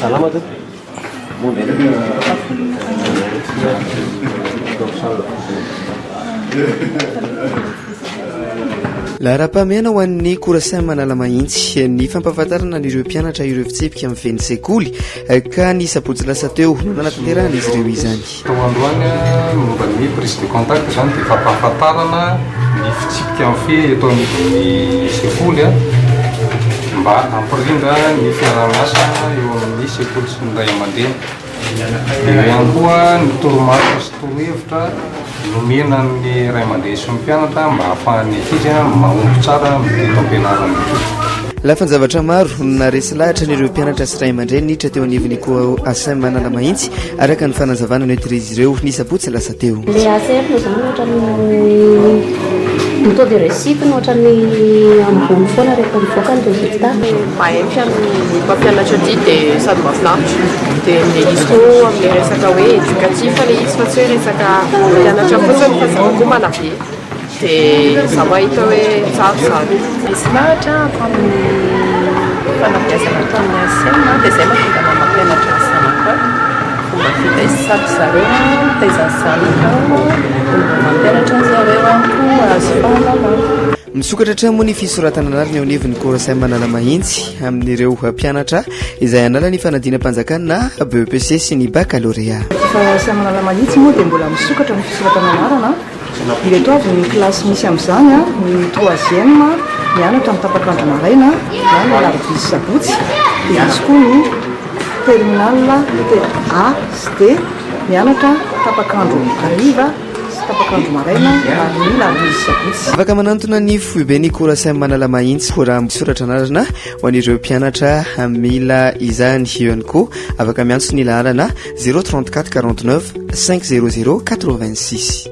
Salama tu. Lahara-pamiana ho an'ny korasain manala mahitsy ny fampahafantarana n'ireo mpianatra ireo fitsipika amin'ny feny sekoly ka ny sabotsy lasa teo no nanatanterahana izy ireo izany. Tao androany momba ny prise de contact zany dia fampahafantarana ny fitsipika amin'ny fe eto amin'ny sekoly mba hampirindra ny fiarah-miasa eo amin'ny sekoly sy ny ray aman-dreny. Dia ihany koa ny toromarika sy torohevitra nomena amin'ny ray aman-dreny sy ny mpianatra mba hahafahan'ny ankizy mahomby tsara mitety am-pianarana. Lafanjavatra maro naresy lahatra n'ireo mpianatra sy ray aman-dreny niditra teo anivon'ny korasain manala mahitsy araka ny fanazavana noentry izy ireo ny sabotsy lasa teo. Le ACR moa zany ohatra ny taux de réussite ohatrany ambony foana rehefa mivoaka ny résultat. Mahempy amin'ny mpampianatra ity dia sady mahafinaritra dia amin'ilay izy koa amin'ilay resaka hoe éducatif ilay izy fa tsy hoe resaka mpianatra fotsiny fa zaho koa manabe dia za mahita hoe tsara zany. Misy lahatra amin'ny fanabeazana atao amin'ny ACM dia izay mahatonga ana mampianatra zanaka fomba fitaizisako zareo taizany zanaka mampianatra ny zareo koa azo fahalalana. Misokatra hatramo ny fisoratana anarany eo anivon'ny korasain manala mahitsy amin'ireo mpianatra izay anala ny fanadina-mpanjakana na BEPC sy ny baccalauréat. Korasain manala mahitsy moa dia mbola misokatra ny fisoratana anarana. Ireto avy ny klasy misy amin'izany ny troisième mianatra amin'ny tapakandro maraina na ny alarobia sy sabotsy, dia misy koa ny terminal A sy D mianatra tapakandro hariva sy tapakandro maraina na ny alarobia sy sabotsy. Afaka manantona ny foibe ny korasain manala mahitsy raha misoratra anarana ho an'ireo mpianatra mila izany ihany koa afaka miantso ny laharana 034 49 500 86.